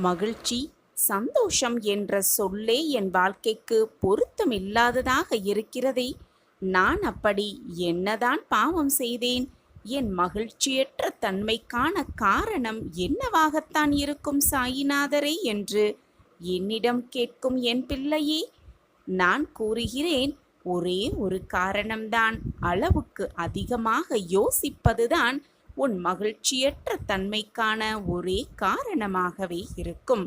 மகிழ்ச்சி, சந்தோஷம் என்ற சொல்லே என் வாழ்க்கைக்கு பொருத்தமில்லாததாக இருக்கிறதே. நான் அப்படி என்னதான் பாவம் செய்தேன்? என் மகிழ்ச்சியற்ற தன்மைக்கான காரணம் என்னவாகத்தான் இருக்கும் சாயிநாதரே என்று என்னிடம் கேட்கும் என் பிள்ளையே, நான் கூறுகிறேன், ஒரே ஒரு காரணம்தான். அளவுக்கு அதிகமாக யோசிப்பதுதான் உன் மகிழ்ச்சியற்ற தன்மைக்கான ஒரே காரணமாகவே இருக்கும்.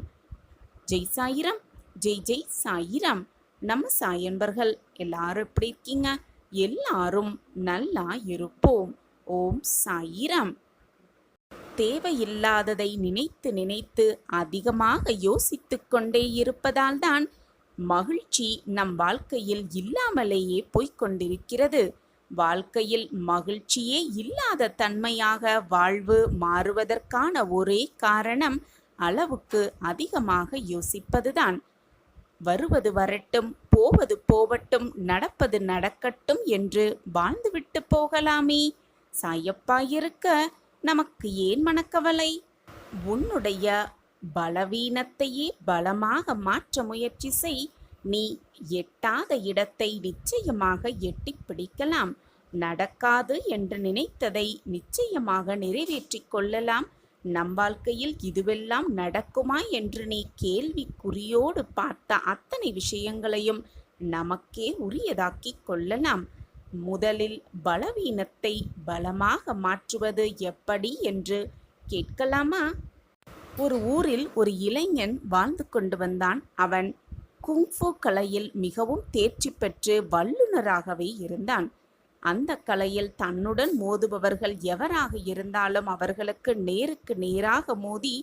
ஜெய் சாயிரம், ஜெய் ஜெய் சாயிரம். நம்ம சாயன்பர்கள் எல்லாரும் எப்படி இருக்கீங்க? எல்லாரும் நல்லா இருப்போம். ஓம் சாயிரம். தேவையில்லாததை நினைத்து நினைத்து அதிகமாக யோசித்து கொண்டே இருப்பதால் தான் மகிழ்ச்சி நம் வாழ்க்கையில் இல்லாமலேயே போய்கொண்டிருக்கிறது. வாழ்க்கையில் மகிழ்ச்சியே இல்லாத தன்மையாக வாழ்வு மாறுவதற்கான ஒரே காரணம் அளவுக்கு அதிகமாக யோசிப்பதுதான். வருவது வரட்டும், போவது போவட்டும், நடப்பது நடக்கட்டும் என்று வாழ்ந்துவிட்டு போகலாமே. சாயப்பா இருக்க நமக்கு ஏன் மனக்கவலை? உன்னுடைய பலவீனத்தையே பலமாக மாற்ற முயற்சி செய். நீ எட்டாத இடத்தை நிச்சயமாக எட்டி பிடிக்கலாம். நடக்காது என்று நினைத்ததை நிச்சயமாக நிறைவேற்றிக் கொள்ளலாம். நம் வாழ்க்கையில் இதுவெல்லாம் நடக்குமா என்று நீ கேள்விக்குறியோடு பார்த்த அத்தனை விஷயங்களையும் நமக்கே உரியதாக்கிக் கொள்ளலாம். முதலில் பலவீனத்தை பலமாக மாற்றுவது எப்படி என்று கேட்கலாமா? ஒரு ஊரில் ஒரு இளைஞன் வாழ்ந்து கொண்டு வந்தான். அவன் குங்ஃபு கலையில் மிகவும் தேர்ச்சி பெற்று வல்லுநராகவே இருந்தான். அந்த கலையில் தன்னுடன் மோதுபவர்கள் எவராக இருந்தாலும் அவர்களுக்கு நேருக்கு நேராக மோதி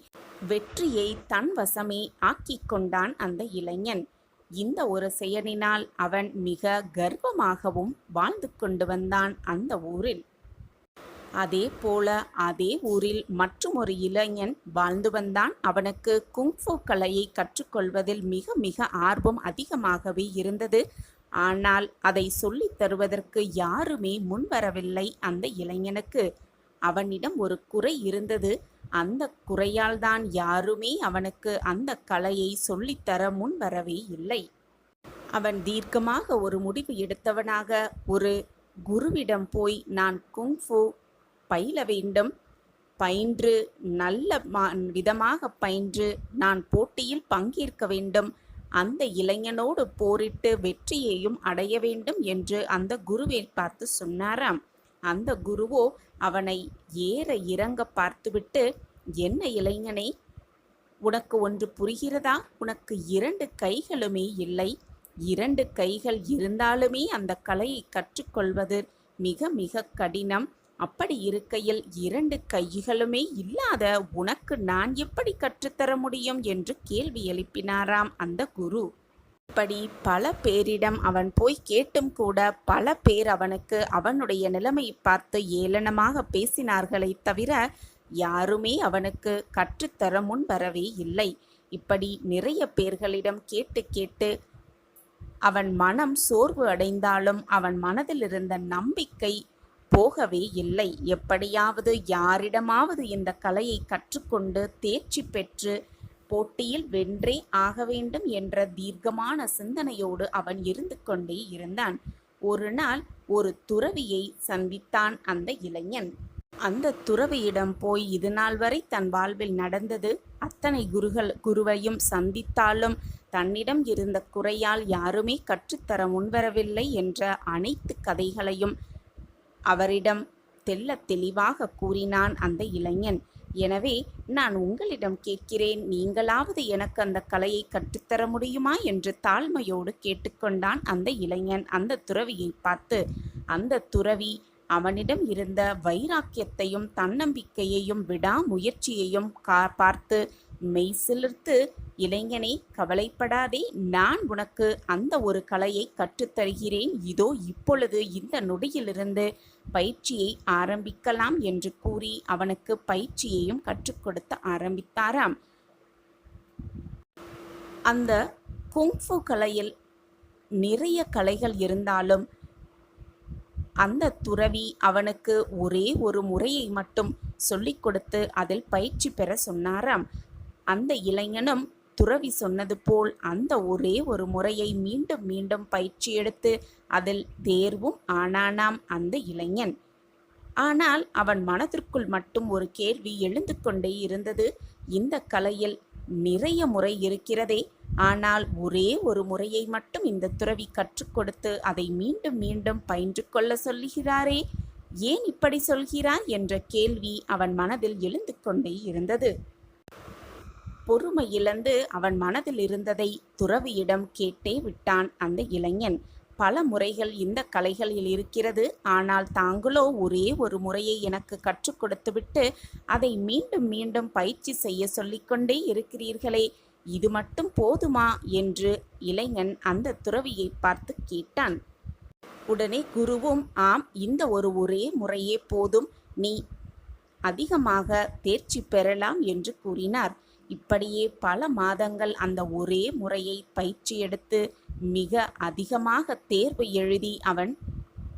வெற்றியை தன் வசமே ஆக்கிக் கொண்டான் அந்த இளைஞன். இந்த ஒரு செயலினால் அவன் மிக கர்வமாகவும் வாழ்ந்து கொண்டு வந்தான் அந்த ஊரில். அதே போல அதே ஊரில் மற்றுமொரு இளைஞன் வாழ்ந்து வந்தான். அவனுக்கு குங்ஃபு கலையை கற்றுக்கொள்வதில் மிக மிக ஆர்வம் அதிகமாகவே இருந்தது. ஆனால் அதை சொல்லித் தருவதற்கு யாருமே முன்வரவில்லை அந்த இளைஞனுக்கு. அவனிடம் ஒரு குறை இருந்தது. அந்த குறையால் தான் யாருமே அவனுக்கு அந்த கலையை சொல்லித்தர முன்வரவே இல்லை. அவன் தீர்க்கமாக ஒரு முடிவு எடுத்தவனாக ஒரு குருவிடம் போய், நான் குங்ஃபு பயில வேண்டும், பயின்று நல்ல விதமாக பயின்று நான் போட்டியில் பங்கேற்க வேண்டும், அந்த இளைஞனோடு போரிட்டு வெற்றியையும் அடைய வேண்டும் என்று அந்த குருவை பார்த்து சொன்னாராம். அந்த குருவோ அவனை ஏற இறங்க பார்த்துவிட்டு, என்ன இளைஞனே, உனக்கு ஒன்று புரிகிறதா? உனக்கு 2 கைகளுமே இல்லை. 2 கைகள் இருந்தாலுமே அந்த கலையை கற்றுக்கொள்வது மிக மிக கடினம். அப்படி இருக்கையில் 2 கைகளுமே இல்லாத உனக்கு நான் எப்படி கற்றுத்தர முடியும் என்று கேள்வி எழுப்பினாராம் அந்த குரு. இப்படி பல பேரிடம் அவன் போய் கேட்டும் கூட பல பேர் அவனுக்கு அவனுடைய நிலைமையை பார்த்து ஏளனமாக பேசினார்களே தவிர யாருமே அவனுக்கு கற்றுத்தர முன் வரவே இல்லை. இப்படி நிறைய பேர்களிடம் கேட்டு கேட்டு அவன் மனம் சோர்வு அடைந்தாலும் அவன் மனதில் இருந்த நம்பிக்கை போகவே இல்லை. எப்படியாவது யாரிடமாவது இந்த கலையை கற்றுக்கொண்டு தேர்ச்சி பெற்று போட்டியில் வென்றே ஆக வேண்டும் என்ற தீர்க்கமான சிந்தனையோடு அவன் இருந்து கொண்டே இருந்தான். ஒரு நாள் ஒரு துறவியை சந்தித்தான் அந்த இளைஞன். அந்த துறவியிடம் போய் இது நாள் வரை தன் வாழ்வில் நடந்தது அத்தனை குருவையும் சந்தித்தாலும் தன்னிடம் இருந்த குறையால் யாருமே கற்றுத்தர முன்வரவில்லை என்ற அனைத்து கதைகளையும் அவரிடம் தெள்ள தெளிவாக கூறினான் அந்த இளைஞன். எனவே நான் உங்களிடம் கேட்கிறேன், நீங்களாவது எனக்கு அந்த கலையை கற்றுத்தர முடியுமா என்று தாழ்மையோடு கேட்டுக்கொண்டான் அந்த இளைஞன் அந்த துறவியை பார்த்து. அந்த துறவி அவனிடம் இருந்த வைராக்கியத்தையும் தன்னம்பிக்கையையும் விடாமுயற்சியையும் பார்த்து மெய் சிலிர்த்து, இளைஞனே, கவலைப்படாதே, நான் உனக்கு அந்த ஒரு கலையை கற்றுத்தருகிறேன். இதோ இப்பொழுது இந்த நொடியிலிருந்து பயிற்சியை ஆரம்பிக்கலாம் என்று கூறி அவனுக்கு பயிற்சியையும் கற்றுக் கொடுத்து ஆரம்பித்தாராம். அந்த குங்ஃபு கலையில் நிறைய கலைகள் இருந்தாலும் அந்த துறவி அவனுக்கு ஒரே ஒரு முறையை மட்டும் சொல்லிக் கொடுத்து அதில் பயிற்சி பெற சொன்னாராம். அந்த இளைஞனும் துறவி சொன்னது போல் அந்த ஒரே ஒரு முறையை மீண்டும் மீண்டும் பயிற்சி எடுத்து அதில் தேர்வும் ஆனானாம் அந்த இளைஞன். ஆனால் அவன் மனதிற்குள் மட்டும் ஒரு கேள்வி எழுந்து கொண்டே இருந்தது. இந்த கலையில் நிறைய முறை இருக்கிறதே, ஆனால் ஒரே ஒரு முறையை மட்டும் இந்த துறவி கற்றுக் கொடுத்து அதை மீண்டும் மீண்டும் பயின்று கொள்ள சொல்லுகிறாரே, ஏன் இப்படி சொல்கிறார் என்ற கேள்வி அவன் மனதில் எழுந்து கொண்டே இருந்தது. பொறுமை இழந்து அவன் மனதில் இருந்ததை துறவியிடம் கேட்டே விட்டான் அந்த இளைஞன். பல முறைகள் இந்த கலைகளில் இருக்கிறது, ஆனால் தாங்களோ ஒரே ஒரு முறையை எனக்கு கற்றுக் கொடுத்துவிட்டு அதை மீண்டும் மீண்டும் பயிற்சி செய்ய சொல்லிக்கொண்டே இருக்கிறீர்களே, இது மட்டும் போதுமா என்று இளைஞன் அந்த துறவியை பார்த்து கேட்டான். உடனே குருவும், ஆம், இந்த ஒரே முறையே போதும், நீ அதிகமாக தேர்ச்சி பெறலாம் என்று கூறினார். இப்படியே பல மாதங்கள் அந்த ஒரே முறையை பயிற்சி எடுத்து மிக அதிகமாக தேர்வு எழுதி அவன்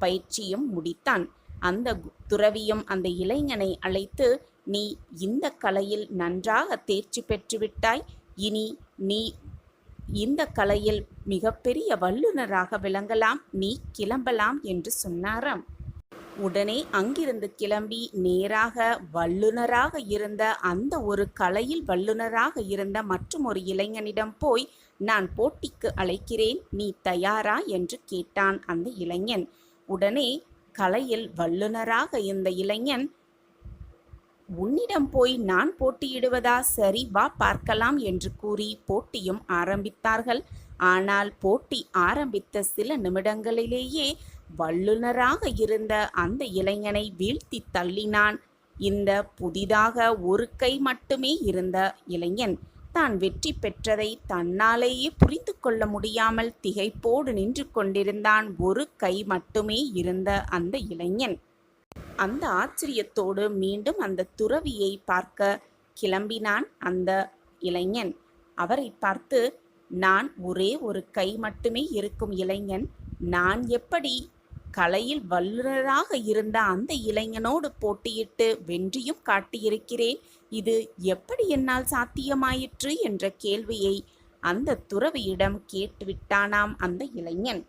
பயிற்சியும் முடித்தான். அந்த துறவியும் அந்த இளைஞனை அழைத்து, நீ இந்த கலையில் நன்றாக தேர்ச்சி பெற்றுவிட்டாய், இனி நீ இந்த கலையில் மிகப்பெரிய வல்லுநராக விளங்கலாம், நீ கிளம்பலாம் என்று சொன்னாராம். உடனே அங்கிருந்து கிளம்பி நேராக வல்லுநராக இருந்த அந்த ஒரு கலையில் வல்லுநராக இருந்த மற்றும் ஒரு இளைஞனிடம் போய், நான் போட்டிக்கு அழைக்கிறேன், நீ தயாரா என்று கேட்டான் அந்த இளைஞன். உடனே கலையில் வல்லுநராக இருந்த இளைஞன், உன்னிடம் போய் நான் போட்டியிடுவதா, சரி வா பார்க்கலாம் என்று கூறி போட்டியும் ஆரம்பித்தார்கள். ஆனால் போட்டி ஆரம்பித்த சில நிமிடங்களிலேயே வல்லுநராக இருந்த அந்த இளைஞனை வீழ்த்தி தள்ளினான் இந்த புதிதாக ஒரு கை மட்டுமே இருந்த இளைஞன். தான் வெற்றி பெற்றதை தன்னாலேயே புரிந்து கொள்ள முடியாமல் திகைப்போடு நின்று கொண்டிருந்தான் ஒரு கை மட்டுமே இருந்த அந்த இளைஞன். அந்த ஆச்சரியத்தோடு மீண்டும் அந்த துறவியை பார்க்க கிளம்பினான் அந்த இளைஞன். அவரை பார்த்து, நான் ஒரே ஒரு கை மட்டுமே இருக்கும் இளைஞன், நான் எப்படி கலையில் வல்லுநராக இருந்த அந்த இளைஞனோடு போட்டியிட்டு வென்றியும் காட்டியிருக்கிறேன், இது எப்படி என்னால் சாத்தியமாயிற்று என்ற கேள்வியை அந்த துறவியிடம் கேட்டுவிட்டானாம் அந்த இளைஞன்.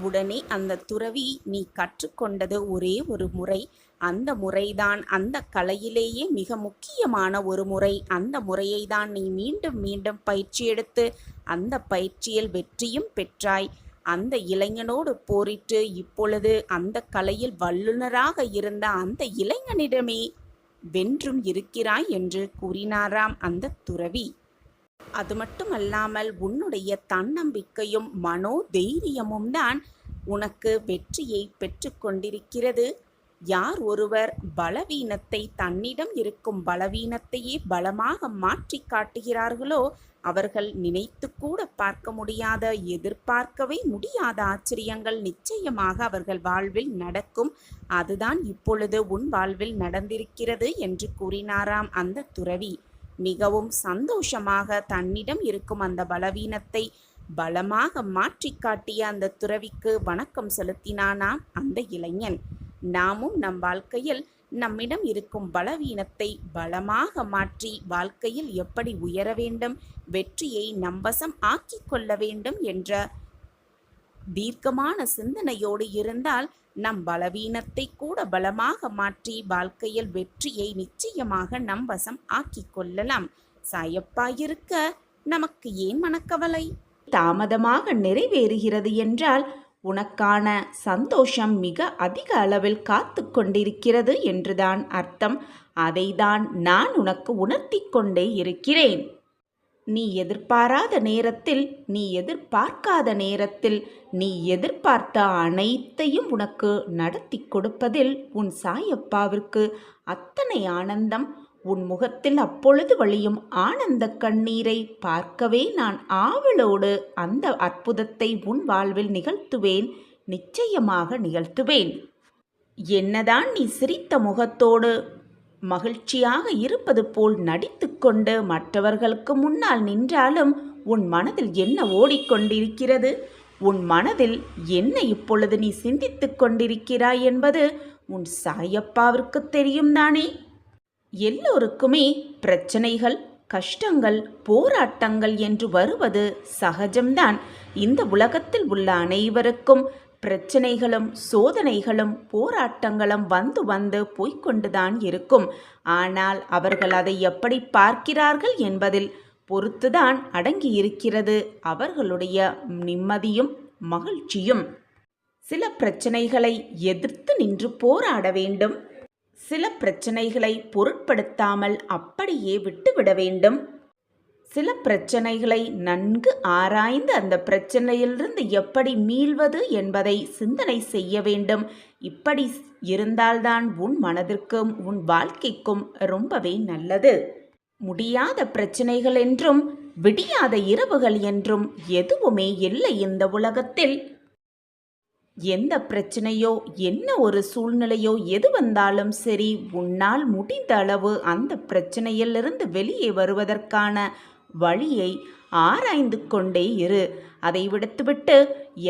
உடனே அந்த துறவி, நீ கற்றுக்கொண்டது ஒரே ஒரு முறை, அந்த முறைதான் அந்த கலையிலேயே மிக முக்கியமான ஒரு முறை, அந்த முறையை தான் நீ மீண்டும் மீண்டும் பயிற்சி எடுத்து அந்த பயிற்சியில் வெற்றியும் பெற்றாய், அந்த இளைஞனோடு போரிட்டு இப்பொழுது அந்த கலையில் வல்லுநராக இருந்த அந்த இளைஞனிடமே வென்றும் இருக்கிறாய் என்று கூறினாராம் அந்த துறவி. அது மட்டுமல்லாமல் உன்னுடைய தன்னம்பிக்கையும் மனோதைரியமும் தான் உனக்கு வெற்றியை பெற்று கொண்டிருக்கிறது. யார் ஒருவர் பலவீனத்தை, தன்னிடம் இருக்கும் பலவீனத்தையே பலமாக மாற்றி காட்டுகிறார்களோ அவர்கள் நினைத்து கூட பார்க்க முடியாத, எதிர்பார்க்கவே முடியாத ஆச்சரியங்கள் நிச்சயமாக அவர்கள் வாழ்வில் நடக்கும். அதுதான் இப்பொழுது உன் வாழ்வில் நடந்திருக்கிறது என்று கூறினாராம் அந்த துறவி. மிகவும் சந்தோஷமாக தன்னிடம் இருக்கும் அந்த பலவீனத்தை பலமாக மாற்றி காட்டிய அந்த துறவிக்கு வணக்கம் செலுத்தினானாம் அந்த இளைஞன். நாமும் நம் வாழ்க்கையில் நம்மிடம் இருக்கும் பலவீனத்தை பலமாக மாற்றி வாழ்க்கையில் எப்படி உயர வேண்டும், வெற்றியை நம்பசம் ஆக்கிக் கொள்ள வேண்டும் என்ற தீர்க்கமான சிந்தனையோடு இருந்தால் நம் பலவீனத்தை கூட பலமாக மாற்றி வாழ்க்கையில் வெற்றியை நிச்சயமாக நம் வசம் ஆக்கிக் கொள்ளலாம். சாயப்பாயிருக்க நமக்கு ஏன் மனக்கவலை? தாமதமாக நிறைவேறுகிறது என்றால் உனக்கான சந்தோஷம் மிக அதிக அளவில் காத்து கொண்டிருக்கிறது என்றுதான் அர்த்தம். அதைதான் நான் உனக்கு உணர்த்தி கொண்டே இருக்கிறேன். நீ எதிர்பாராத நேரத்தில், நீ எதிர்பார்க்காத நேரத்தில், நீ எதிர்பார்த்த அனைத்தையும் உனக்கு நடத்தி கொடுப்பதில் உன் சாயப்பாவிற்கு அத்தனை ஆனந்தம். உன் முகத்தில் அப்பொழுது வழியும் ஆனந்த கண்ணீரை பார்க்கவே நான் ஆவலோடு அந்த அற்புதத்தை உன் வாழ்வில் நிகழ்த்துவேன், நிச்சயமாக நிகழ்த்துவேன். என்னதான் நீ சிரித்த முகத்தோடு மகிழ்ச்சியாக இருப்பது போல் நடித்து கொண்டு மற்றவர்களுக்கு முன்னால் நின்றாலும் உன் மனதில் என்ன ஓடிக்கொண்டிருக்கிறது, உன் மனதில் என்ன இப்பொழுது நீ சிந்தித்து கொண்டிருக்கிறாய் என்பது உன் சாயப்பாவிற்கு தெரியும் தானே. எல்லோருக்குமே பிரச்சனைகள், கஷ்டங்கள், போராட்டங்கள் என்று வருவது சகஜம்தான். இந்த உலகத்தில் உள்ள அனைவருக்கும் பிரச்சனைகளும், சோதனைகளும், போராட்டங்களும் வந்து வந்து போய்கொண்டுதான் இருக்கும். ஆனால் அவர்கள் அதை எப்படி பார்க்கிறார்கள் என்பதில் பொறுத்துதான் அடங்கியிருக்கிறது அவர்களுடைய நிம்மதியும் மகிழ்ச்சியும். சில பிரச்சனைகளை எதிர்த்து நின்று போராட வேண்டும். சில பிரச்சனைகளை பொருட்படுத்தாமல் அப்படியே விட்டுவிட வேண்டும். சில பிரச்சனைகளை நன்கு ஆராய்ந்து அந்த பிரச்சனையிலிருந்து எப்படி மீள்வது என்பதை சிந்தனை செய்ய வேண்டும். இப்படி இருந்தால்தான் உன் மனதிற்கும் உன் வாழ்க்கைக்கும் ரொம்பவே நல்லது. முடியாத பிரச்சனைகள் என்றும் விடியாத இரவுகள் என்றும் எதுவுமே இல்லை இந்த உலகத்தில். எந்த பிரச்சனையோ, என்ன ஒரு சூழ்நிலையோ எது வந்தாலும் சரி, உன்னால் முடிந்த அளவு அந்த பிரச்சனையிலிருந்து வெளியே வருவதற்கான வழியை ஆராய்ந்து கொண்டே இரு. அதை விடுத்துவிட்டு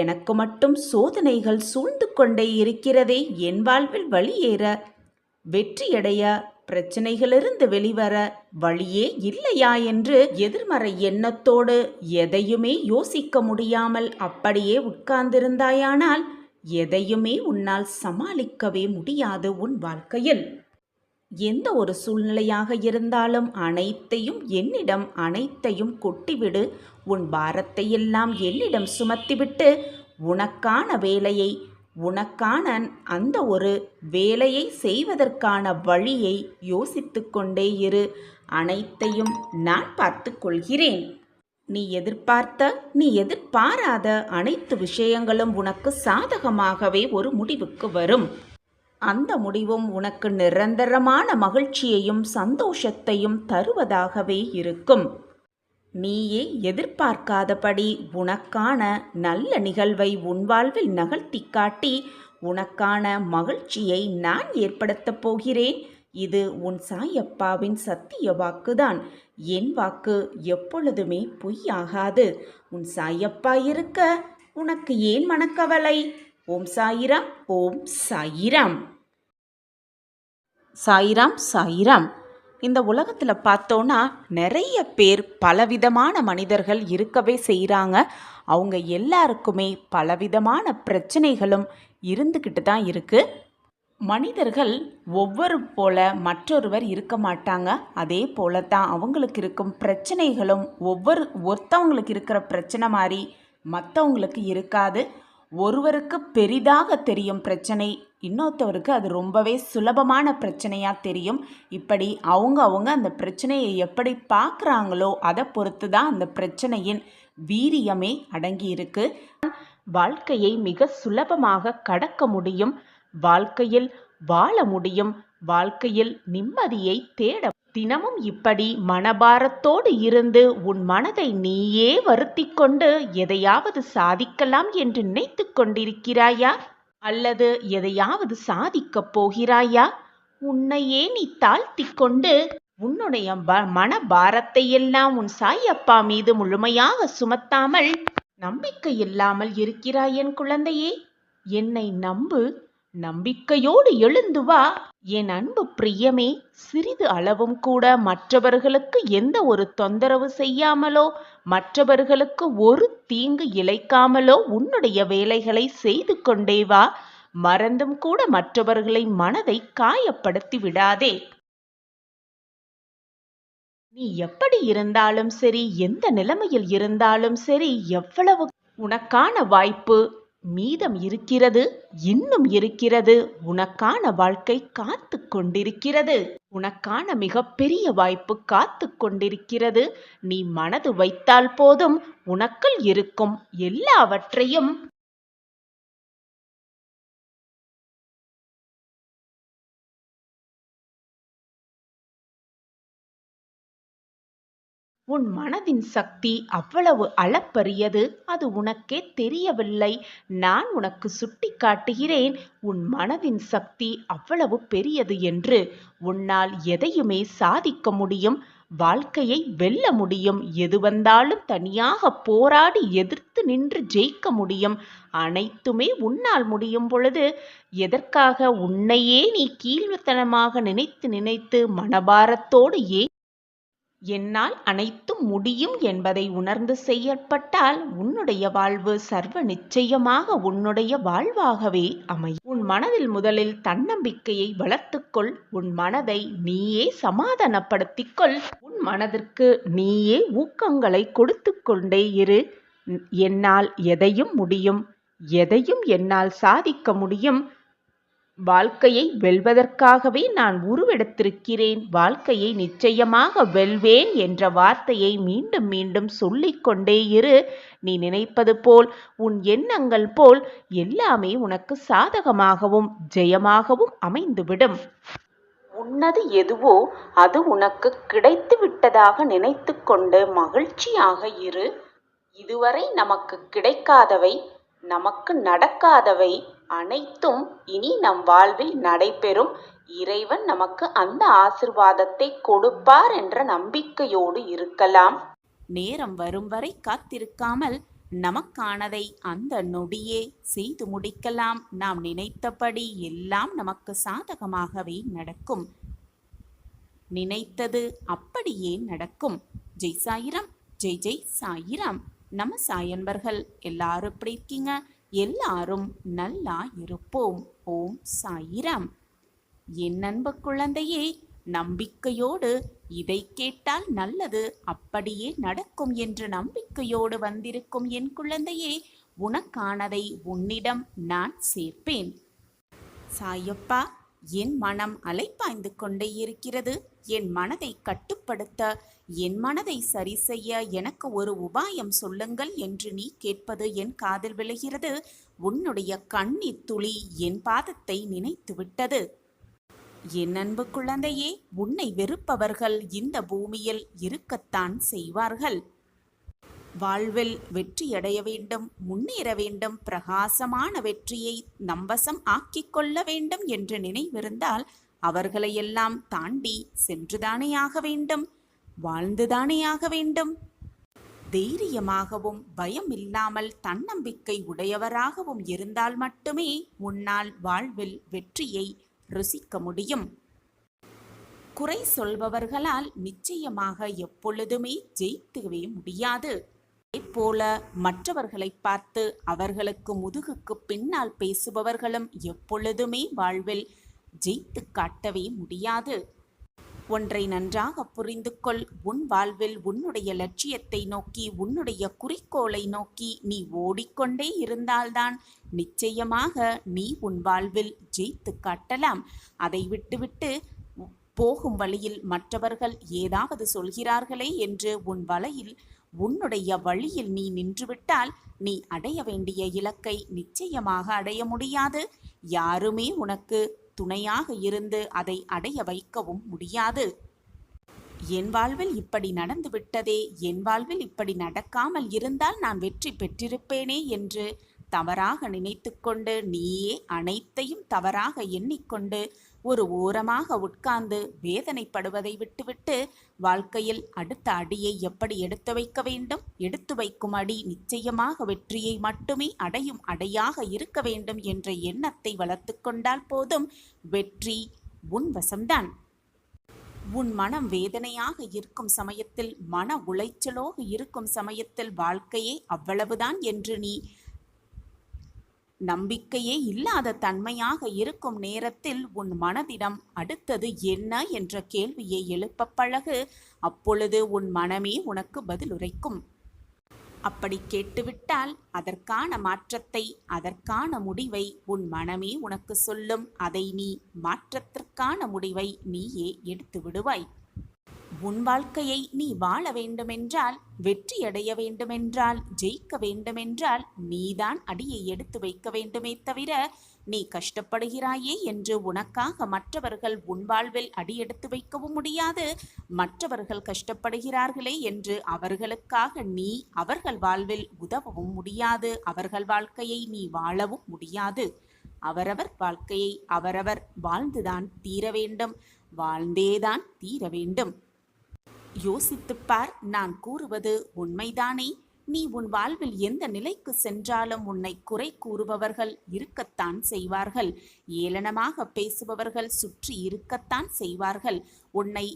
எனக்கு மட்டும் சோதனைகள் சூழ்ந்து கொண்டே இருக்கிறதே, என் வாழ்வில் வழியேற, வெற்றியடைய, பிரச்சனைகளிலிருந்து வெளிவர வழியே இல்லையா என்று எதிர்மறை எண்ணத்தோடு எதையுமே யோசிக்க முடியாமல் அப்படியே உட்கார்ந்திருந்தாயானால் எதையுமே உன்னால் சமாளிக்கவே முடியாது உன் வாழ்க்கையில். எந்த ஒரு சூழ்நிலையாக இருந்தாலும் அனைத்தையும் என்னிடம் அனைத்தையும் கொட்டிவிடு. உன் பாரத்தை எல்லாம் என்னிடம் சுமத்திவிட்டு உனக்கான வேலையை, உனக்கான அந்த ஒரு வேலையை செய்வதற்கான வழியை யோசித்து கொண்டே இரு. அனைத்தையும் நான் பார்த்து கொள்கிறேன். நீ எதிர்பார்த்த, நீ எதிர்பாராத அனைத்து விஷயங்களும் உனக்கு சாதகமாகவே ஒரு முடிவுக்கு வரும். அந்த முடிவும் உனக்கு நிரந்தரமான மகிழ்ச்சியையும் சந்தோஷத்தையும் தருவதாகவே இருக்கும். நீயே எதிர்பார்க்காதபடி உனக்கான நல்ல நிகழ்வை உன் வாழ்வில் நகர்த்தி காட்டி உனக்கான மகிழ்ச்சியை நான் ஏற்படுத்தப் போகிறேன். இது உன் சாயப்பாவின் சத்திய வாக்குதான். என் வாக்கு எப்பொழுதுமே பொய்யாகாது. உன் சாயப்பா இருக்க உனக்கு ஏன் மனக்கவலை? ஓம் சாயிராம், ஓம் சாயிராம். சாயிராம் சாயிராம். இந்த உலகத்தில் பார்த்தோன்னா நிறைய பேர், பலவிதமான மனிதர்கள் இருக்கவே செய்கிறாங்க. அவங்க எல்லாருக்குமே பலவிதமான பிரச்சனைகளும் இருந்துக்கிட்டு தான் இருக்குது. மனிதர்கள் ஒவ்வொரு போல மற்றொருவர் இருக்க மாட்டாங்க. அதே போல தான் அவங்களுக்கு இருக்கும் பிரச்சனைகளும் ஒருத்தவங்களுக்கு இருக்கிற பிரச்சனை மாதிரி மற்றவங்களுக்கு இருக்காது. ஒருவருக்கு பெரிதாக தெரியும் பிரச்சனை, இன்னொருத்தவருக்கு அது ரொம்பவே சுலபமான பிரச்சனையாக தெரியும். இப்படி அவங்க அந்த பிரச்சனையை எப்படி பார்க்குறாங்களோ அதை பொறுத்து தான் அந்த பிரச்சனையின் வீரியமே அடங்கி இருக்கு. வாழ்க்கையை மிக சுலபமாக கடக்க முடியும். வாழ்க்கையில் வாழ முடியும். வாழ்க்கையில் நிம்மதியை தேட. தினமும் இப்படி மனபாரத்தோடு இருந்து உன் மனதை நீயே வருத்தி கொண்டு எதையாவது சாதிக்கலாம் என்று நினைத்து கொண்டிருக்கிறாயா? அல்லது எதையாவது சாதிக்கப் போகிறாயா? உன்னையே நீ தாழ்த்தி கொண்டு உன்னுடைய மனபாரத்தை எல்லாம் உன் சாயப்பா மீது முழுமையாக சுமத்தாமல் நம்பிக்கை இல்லாமல் இருக்கிறாய் என் குழந்தையே. என்னை நம்பு. நம்பிக்கையோடு எழுந்து வா என் அன்பு பிரியமே. சிறிது அளவும் கூட மற்றவர்களுக்கு எந்த ஒரு தொந்தரவு செய்யாமலோ, மற்றவர்களுக்கு ஒரு தீங்கு இழைக்காமலோ உன்னுடைய வேலைகளை செய்து கொண்டே வா. மறந்தும் கூட மற்றவர்களை மனதை காயப்படுத்தி விடாதே. நீ எப்படி இருந்தாலும் சரி, எந்த நிலைமையில் இருந்தாலும் சரி, எவ்வளவு உனக்கான வாய்ப்பு மீதம் இருக்கிறது, இன்னும் இருக்கிறது. உனக்கான வாழ்க்கை காத்து கொண்டிருக்கிறது. உனக்கான மிகப்பெரிய வாய்ப்பு காத்து கொண்டிருக்கிறது. நீ மனது வைத்தால் போதும் உனக்குள் இருக்கும் எல்லாவற்றையும் உன் மனதின் சக்தி அவ்வளவு அளப்பரியது. அது உனக்கே தெரியவில்லை. நான் உனக்கு சுட்டி காட்டுகிறேன். உன் மனதின் சக்தி அவ்வளவு பெரியது என்று. உன்னால் எதையுமே சாதிக்க முடியும். வாழ்க்கையை வெல்ல முடியும். எது வந்தாலும் தனியாக போராடி எதிர்த்து நின்று ஜெயிக்க முடியும். அனைத்துமே உன்னால் முடியும் பொழுது எதற்காக உன்னையே நீ கீழ்த்தனமாக நினைத்து மனபாரத்தோடு என்னால் அனைத்தும் முடியும் என்பதை உணர்ந்து செயற்பட்டால் உன்னுடைய வாழ்வு சர்வ நிச்சயமாக உன்னுடைய வாழ்வாகவே அமையும். உன் மனதில் முதலில் தன்னம்பிக்கையை வளர்த்துக்கொள். உன் மனதை நீயே சமாதானப்படுத்திக்கொள். உன் மனதிற்கு நீயே ஊக்கங்களை கொடுத்து கொண்டே இரு. என்னால் எதையும் முடியும், எதையும் என்னால் சாதிக்க முடியும். வாழ்க்கையை வெல்வதற்காகவே நான் உருவெடுத்திருக்கிறேன். வாழ்க்கையை நிச்சயமாக வெல்வேன் என்ற வார்த்தையை மீண்டும் மீண்டும் சொல்லிக்கொண்டே இரு. நீ நினைப்பது போல், உன் எண்ணங்கள் போல் எல்லாமே உனக்கு சாதகமாகவும் ஜெயமாகவும் அமைந்துவிடும். உன்னது எதுவோ அது உனக்கு கிடைத்து விட்டதாக நினைத்து கொண்டு மகிழ்ச்சியாக இரு. இதுவரை நமக்கு கிடைக்காதவை, நமக்கு நடக்காதவை அனைத்தும் இனி நம் வாழ்வில் நடைபெறும். இறைவன் நமக்கு அந்த ஆசிர்வாதத்தை கொடுப்பார் என்ற நம்பிக்கையோடு இருக்கலாம். நேரம் வரும் வரை காத்திருக்காமல் நமக்கானதை அந்த நொடியே செய்து முடிக்கலாம். நாம் நினைத்தபடி எல்லாம் நமக்கு சாதகமாகவே நடக்கும். நினைத்தது அப்படியே நடக்கும். ஜெய் சாயிராம், ஜெய் ஜெய் சாயிராம். நம்ம சாயன்பர்கள் எல்லாரும் எப்படி இருக்கீங்க? எல்லாரும் நல்லா இருப்போம். ஓம் சாயிராம். என் அன்பு குழந்தையே, நம்பிக்கையோடு இதை கேட்டால் நல்லது அப்படியே நடக்கும் என்ற நம்பிக்கையோடு வந்திருக்கும் என் குழந்தையே, உனக்கானதை உன்னிடம் நான் சேர்ப்பேன். சாயப்பா, என் மனம் அலைப்பாய்ந்து கொண்டே இருக்கிறது. என் மனதை கட்டுப்படுத்த, என் மனதை சரி செய்ய எனக்கு ஒரு உபாயம் சொல்லுங்கள் என்று நீ கேட்பது என் காதில் விழுகிறது. உன்னுடைய கண்ணீர் துளி என் பாதத்தை நினைத்து விட்டது. என் அன்பு குழந்தையே, உன்னை வெறுப்பவர்கள் இந்த பூமியில் இருக்கத்தான் செய்வார்கள். வாழ்வில் வெற்றியடைய வேண்டும், முன்னேற வேண்டும், பிரகாசமான வெற்றியை நம்பசம் ஆக்கிக் கொள்ள வேண்டும் என்று நினைவிருந்தால் அவர்களையெல்லாம் தாண்டி சென்றுதானே ஆக வேண்டும், வாழ்ந்துதானே ஆக வேண்டும். தைரியமாகவும் பயம் இல்லாமல் தன்னம்பிக்கை உடையவராகவும் இருந்தால் மட்டுமே உன்னால் வாழ்வில் வெற்றியை ருசிக்க முடியும். குறை சொல்பவர்களால் நிச்சயமாக எப்பொழுதுமே ஜெயிக்கவே முடியாது. அதேபோல மற்றவர்களை பார்த்து அவர்களுக்கு முதுகுக்கு பின்னால் பேசுபவர்களும் எப்பொழுதுமே வாழ்வில் ஜெயித்து காட்டவே முடியாது. ஒன்றை நன்றாக புரிந்து கொள். உன் வாழ்வில் உன்னுடைய லட்சியத்தை நோக்கி, உன்னுடைய குறிக்கோளை நோக்கி நீ ஓடிக்கொண்டே இருந்தால்தான் நிச்சயமாக நீ உன் வாழ்வில் ஜெயித்து காட்டலாம். அதை விட்டுவிட்டு போகும் வழியில் மற்றவர்கள் ஏதாவது சொல்கிறார்களே என்று உன்னுடைய வழியில் நீ நின்றுவிட்டால் நீ அடைய வேண்டிய இலக்கை நிச்சயமாக அடைய முடியாது. யாருமே உனக்கு துணையாக இருந்து அதை அடைய வைக்கவும் முடியாது. என் வாழ்வில் இப்படி நடந்து விட்டதே, என் வாழ்வில் இப்படி நடக்காமல் இருந்தால் நான் வெற்றி பெற்றிருப்பேனே என்று தவறாக நினைத்து கொண்டு, நீயே அனைத்தையும் தவறாக எண்ணிக்கொண்டு ஒரு ஓரமாக உட்கார்ந்து வேதனைப்படுவதை விட்டுவிட்டு, வாழ்க்கையில் அடுத்த அடியை எப்படி எடுத்து வைக்க வேண்டும், எடுத்து வைக்கும் அடி நிச்சயமாக வெற்றியை மட்டுமே அடையும் அடையாக இருக்க வேண்டும் என்ற எண்ணத்தை வளர்த்து கொண்டால் போதும். வெற்றி உன் வசம்தான். உன் மனம் வேதனையாக இருக்கும் சமயத்தில், மன உளைச்சலோடு இருக்கும் சமயத்தில் வாழ்க்கையே அவ்வளவுதான் என்று நீ நம்பிக்கையே இல்லாத தன்மையாக இருக்கும் நேரத்தில் உன் மனதிடம் அடுத்தது என்ன என்ற கேள்வியை எழுப்ப பழகு. அப்பொழுது உன் மனமே உனக்கு பதிலுரைக்கும். அப்படி கேட்டுவிட்டால் அதற்கான மாற்றத்தை, அதற்கான முடிவை உன் மனமே உனக்கு சொல்லும். அதை நீ மாற்றத்திற்கான முடிவை நீயே எடுத்து விடுவாய். உன் வாழ்க்கையை நீ வாழ வேண்டுமென்றால், வெற்றியடைய வேண்டுமென்றால், ஜெயிக்க வேண்டுமென்றால் நீதான் அடியை எடுத்து வைக்க வேண்டுமே தவிர, நீ கஷ்டப்படுகிறாயே என்று உனக்காக மற்றவர்கள் உன் வாழ்வில் அடியெடுத்து வைக்கவும் முடியாது. மற்றவர்கள் கஷ்டப்படுகிறார்களே என்று அவர்களுக்காக நீ அவர்கள் வாழ்வில் உதவவும் முடியாது. அவர்கள் வாழ்க்கையை நீ வாழவும் முடியாது. அவரவர் வாழ்க்கையை அவரவர் வாழ்ந்துதான் தீர வேண்டும், வாழ்ந்தேதான் தீர வேண்டும். யோசித்துப்பார், நான் கூறுவது உண்மைதானே? நீ உன் வாழ்வில் எந்த நிலைக்கு சென்றாலும் உன்னை குறை கூறுபவர்கள் இருக்கத்தான் செய்வார்கள். ஏளனமாக பேசுபவர்கள் சுற்றி இருக்கத்தான் செய்வார்கள். உன்னை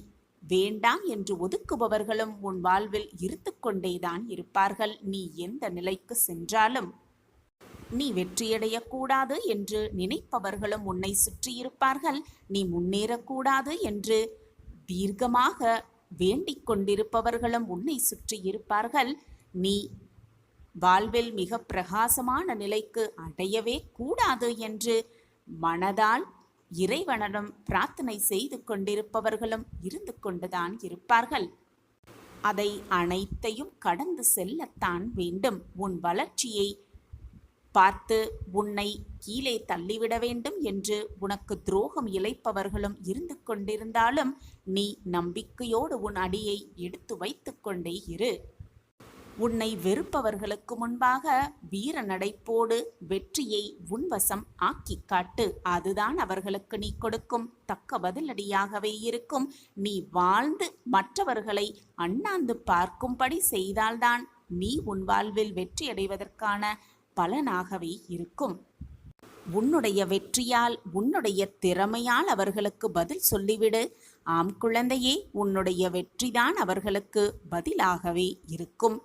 வேண்டாம் என்று ஒதுக்குபவர்களும் உன் வாழ்வில் இருந்து கொண்டேதான் இருப்பார்கள். நீ எந்த நிலைக்கு சென்றாலும் நீ வெற்றியடையக்கூடாது என்று நினைப்பவர்களும் உன்னை சுற்றியிருப்பார்கள். நீ முன்னேறக்கூடாது என்று தீர்க்கமாக வேண்டிக் கொண்டிருப்பவர்களும் உன்னை சுற்றியிருப்பார்கள். நீ வாழ்வில் மிக பிரகாசமான நிலைக்கு அடையவே கூடாது என்று மனதால் இறைவனிடம் பிரார்த்தனை செய்து கொண்டிருப்பவர்களும் இருந்து கொண்டுதான் இருப்பார்கள். அதை அனைத்தையும் கடந்து செல்லத்தான் வேண்டும். உன் வளர்ச்சியை பார்த்து உன்னை கீழே தள்ளிவிட வேண்டும் என்று உனக்கு துரோகம் இழைப்பவர்களும் இருந்து கொண்டிருந்தாலும் நீ நம்பிக்கையோடு உன் அடியை எடுத்து வைத்து கொண்டே இரு. உன்னை வெறுப்பவர்களுக்கு முன்பாக வீர நடைப்போடு வெற்றியை உன்வசம் ஆக்கி காட்டு. அதுதான் அவர்களுக்கு நீ கொடுக்கும் தக்க பதிலடியாகவே இருக்கும். நீ வாழ்ந்து மற்றவர்களை அண்ணாந்து பார்க்கும்படி செய்தால்தான் நீ உன் வாழ்வில் வெற்றியடைவதற்கான பலனாகவே இருக்கும். உன்னுடைய வெற்றியால் உன்னுடைய திறமையால் அவர்களுக்கு பதில் சொல்லிவிடு. ஆம் குழந்தையே, உன்னுடைய வெற்றிதான் அவர்களுக்கு பதிலாகவே இருக்கும்.